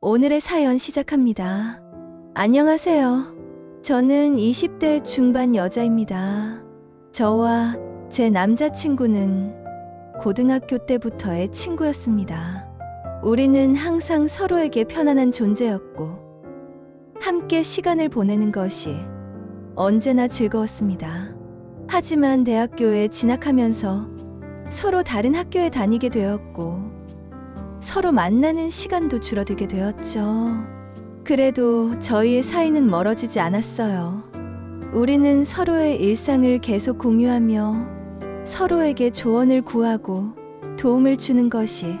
오늘의 사연 시작합니다. 안녕하세요. 저는 20대 중반 여자입니다. 저와 제 남자친구는 고등학교 때부터의 친구였습니다. 우리는 항상 서로에게 편안한 존재였고, 함께 시간을 보내는 것이 언제나 즐거웠습니다. 하지만 대학교에 진학하면서 서로 다른 학교에 다니게 되었고, 서로 만나는 시간도 줄어들게 되었죠. 그래도 저희의 사이는 멀어지지 않았어요. 우리는 서로의 일상을 계속 공유하며 서로에게 조언을 구하고 도움을 주는 것이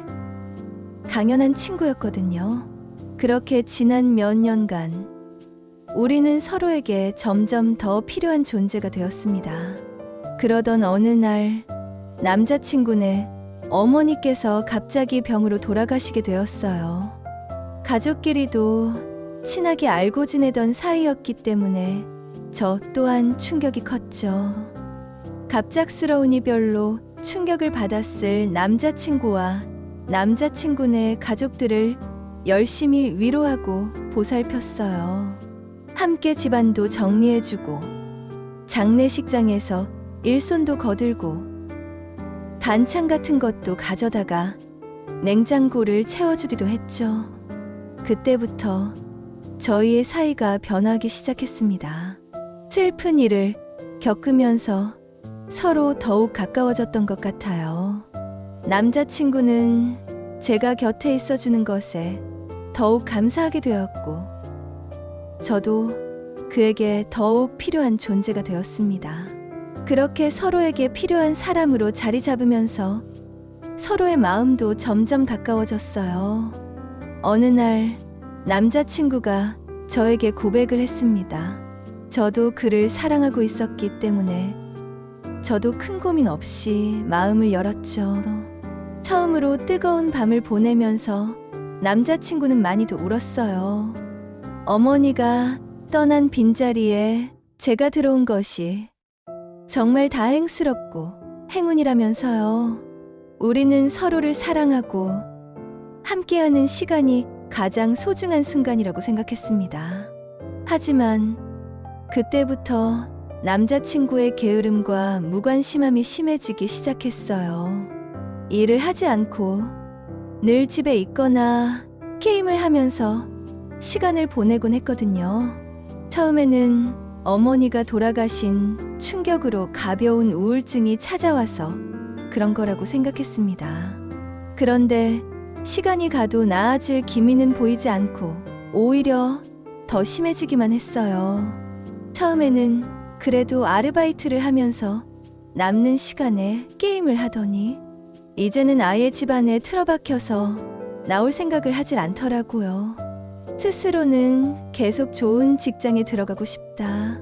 당연한 친구였거든요. 그렇게 지난 몇 년간 우리는 서로에게 점점 더 필요한 존재가 되었습니다. 그러던 어느 날 남자친구네 어머니께서 갑자기 병으로 돌아가시게 되었어요. 가족끼리도 친하게 알고 지내던 사이였기 때문에 저 또한 충격이 컸죠. 갑작스러운 이별로 충격을 받았을 남자친구와 남자친구네 가족들을 열심히 위로하고 보살폈어요. 함께 집안도 정리해주고 장례식장에서 일손도 거들고 반찬 같은 것도 가져다가 냉장고를 채워주기도 했죠. 그때부터 저희의 사이가 변하기 시작했습니다. 슬픈 일을 겪으면서 서로 더욱 가까워졌던 것 같아요. 남자친구는 제가 곁에 있어주는 것에 더욱 감사하게 되었고, 저도 그에게 더욱 필요한 존재가 되었습니다. 그렇게 서로에게 필요한 사람으로 자리 잡으면서 서로의 마음도 점점 가까워졌어요. 어느 날 남자친구가 저에게 고백을 했습니다. 저도 그를 사랑하고 있었기 때문에 저도 큰 고민 없이 마음을 열었죠. 처음으로 뜨거운 밤을 보내면서 남자친구는 많이도 울었어요. 어머니가 떠난 빈자리에 제가 들어온 것이 정말 다행스럽고 행운이라면서요. 우리는 서로를 사랑하고 함께하는 시간이 가장 소중한 순간이라고 생각했습니다. 하지만 그때부터 남자친구의 게으름과 무관심함이 심해지기 시작했어요. 일을 하지 않고 늘 집에 있거나 게임을 하면서 시간을 보내곤 했거든요. 처음에는 어머니가 돌아가신 충격으로 가벼운 우울증이 찾아와서 그런 거라고 생각했습니다. 그런데 시간이 가도 나아질 기미는 보이지 않고 오히려 더 심해지기만 했어요. 처음에는 그래도 아르바이트를 하면서 남는 시간에 게임을 하더니 이제는 아예 집안에 틀어박혀서 나올 생각을 하질 않더라고요. 스스로는 계속 좋은 직장에 들어가고 싶다.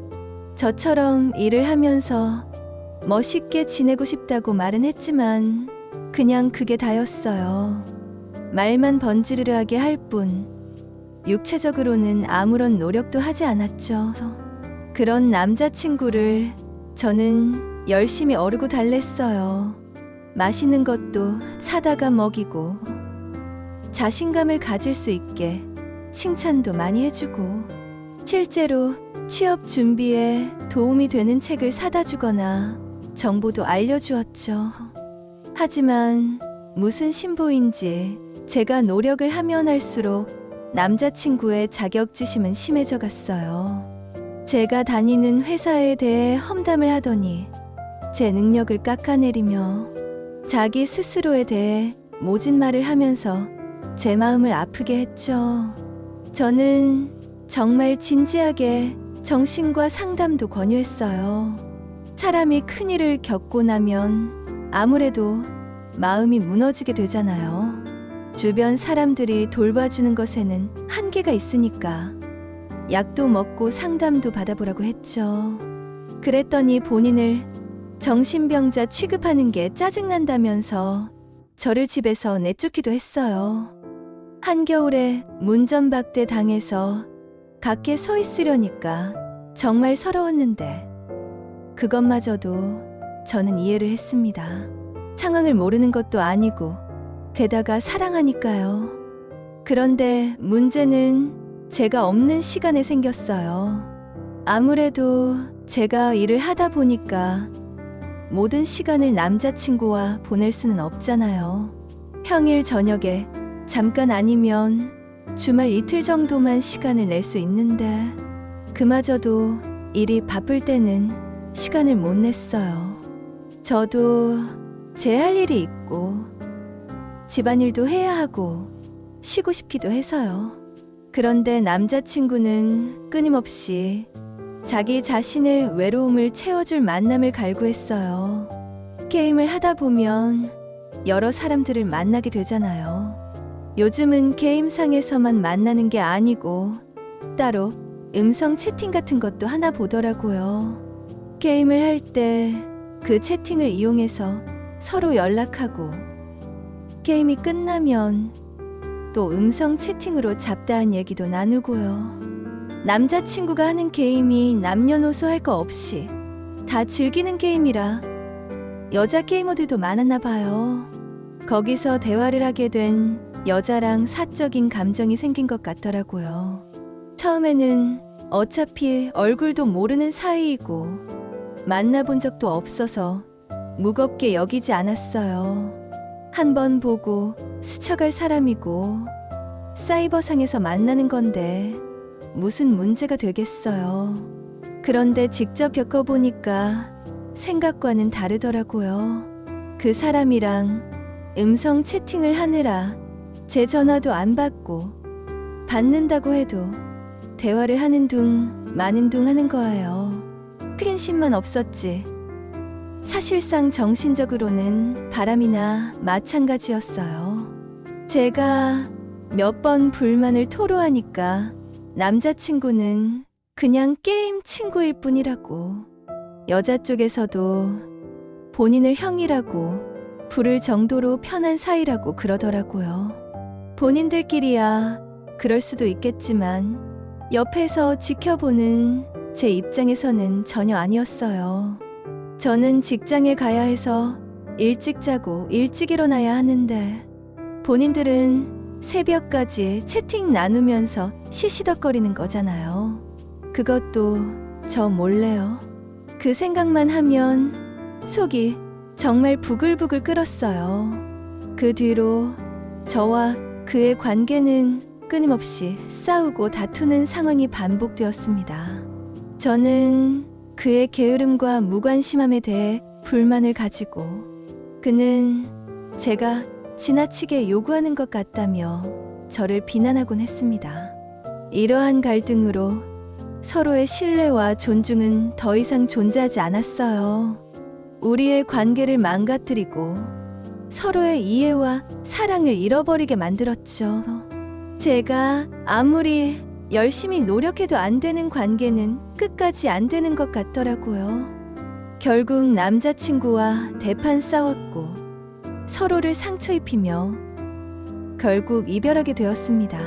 저처럼 일을 하면서 멋있게 지내고 싶다고 말은 했지만 그냥 그게 다였어요. 말만 번지르르하게 할 뿐 육체적으로는 아무런 노력도 하지 않았죠. 그런 남자친구를 저는 열심히 어르고 달랬어요. 맛있는 것도 사다가 먹이고 자신감을 가질 수 있게 칭찬도 많이 해주고, 실제로 취업 준비에 도움이 되는 책을 사다 주거나 정보도 알려주었죠. 하지만 무슨 신보인지 제가 노력을 하면 할수록 남자친구의 자격지심은 심해져 갔어요. 제가 다니는 회사에 대해 험담을 하더니 제 능력을 깎아내리며 자기 스스로에 대해 모진 말을 하면서 제 마음을 아프게 했죠. 저는 정말 진지하게 정신과 상담도 권유했어요. 사람이 큰일을 겪고 나면 아무래도 마음이 무너지게 되잖아요. 주변 사람들이 돌봐주는 것에는 한계가 있으니까 약도 먹고 상담도 받아보라고 했죠. 그랬더니 본인을 정신병자 취급하는 게 짜증난다면서 저를 집에서 내쫓기도 했어요. 한겨울에 문전박대 당해서 밖에 서 있으려니까 정말 서러웠는데 그것마저도 저는 이해를 했습니다. 상황을 모르는 것도 아니고 게다가 사랑하니까요. 그런데 문제는 제가 없는 시간에 생겼어요. 아무래도 제가 일을 하다 보니까 모든 시간을 남자친구와 보낼 수는 없잖아요. 평일 저녁에 잠깐 아니면 주말 이틀 정도만 시간을 낼 수 있는데 그마저도 일이 바쁠 때는 시간을 못 냈어요. 저도 제 할 일이 있고 집안일도 해야 하고 쉬고 싶기도 해서요. 그런데 남자친구는 끊임없이 자기 자신의 외로움을 채워줄 만남을 갈구했어요. 게임을 하다 보면 여러 사람들을 만나게 되잖아요. 요즘은 게임상에서만 만나는 게 아니고 따로 음성 채팅 같은 것도 하나 보더라고요. 게임을 할 때 그 채팅을 이용해서 서로 연락하고 게임이 끝나면 또 음성 채팅으로 잡다한 얘기도 나누고요. 남자친구가 하는 게임이 남녀노소 할 거 없이 다 즐기는 게임이라 여자 게이머들도 많았나 봐요. 거기서 대화를 하게 된 여자랑 사적인 감정이 생긴 것 같더라고요. 처음에는 어차피 얼굴도 모르는 사이이고 만나본 적도 없어서 무겁게 여기지 않았어요. 한번 보고 스쳐갈 사람이고 사이버상에서 만나는 건데 무슨 문제가 되겠어요. 그런데 직접 겪어보니까 생각과는 다르더라고요. 그 사람이랑 음성 채팅을 하느라 제 전화도 안 받고 받는다고 해도 대화를 하는 둥 마는 둥 하는 거예요. 스킨십만 없었지. 사실상 정신적으로는 바람이나 마찬가지였어요. 제가 몇 번 불만을 토로하니까 남자친구는 그냥 게임 친구일 뿐이라고, 여자 쪽에서도 본인을 형이라고 부를 정도로 편한 사이라고 그러더라고요. 본인들끼리야 그럴 수도 있겠지만 옆에서 지켜보는 제 입장에서는 전혀 아니었어요. 저는 직장에 가야 해서 일찍 자고 일찍 일어나야 하는데 본인들은 새벽까지 채팅 나누면서 시시덕거리는 거잖아요. 그것도 저 몰래요. 그 생각만 하면 속이 정말 부글부글 끓었어요. 그 뒤로 저와 그의 관계는 끊임없이 싸우고 다투는 상황이 반복되었습니다. 저는 그의 게으름과 무관심함에 대해 불만을 가지고 그는 제가 지나치게 요구하는 것 같다며 저를 비난하곤 했습니다. 이러한 갈등으로 서로의 신뢰와 존중은 더 이상 존재하지 않았어요. 우리의 관계를 망가뜨리고 서로의 이해와 사랑을 잃어버리게 만들었죠. 제가 아무리 열심히 노력해도 안 되는 관계는 끝까지 안 되는 것 같더라고요. 결국 남자친구와 대판 싸웠고 서로를 상처 입히며 결국 이별하게 되었습니다.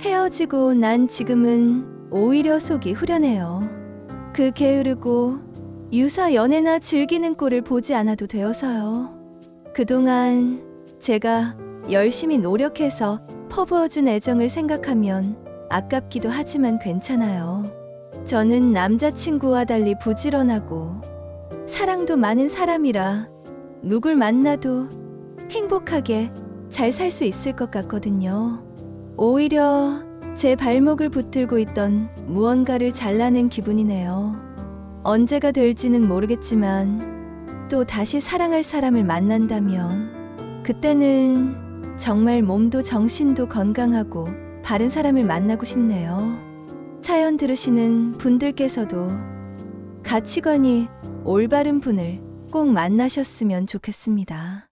헤어지고 난 지금은 오히려 속이 후련해요. 그 게으르고 유사 연애나 즐기는 꼴을 보지 않아도 되어서요. 그동안 제가 열심히 노력해서 퍼부어준 애정을 생각하면 아깝기도 하지만 괜찮아요. 저는 남자친구와 달리 부지런하고 사랑도 많은 사람이라 누굴 만나도 행복하게 잘 살 수 있을 것 같거든요. 오히려 제 발목을 붙들고 있던 무언가를 잘라낸 기분이네요. 언제가 될지는 모르겠지만 또 다시 사랑할 사람을 만난다면 그때는 정말 몸도 정신도 건강하고 바른 사람을 만나고 싶네요. 사연 들으시는 분들께서도 가치관이 올바른 분을 꼭 만나셨으면 좋겠습니다.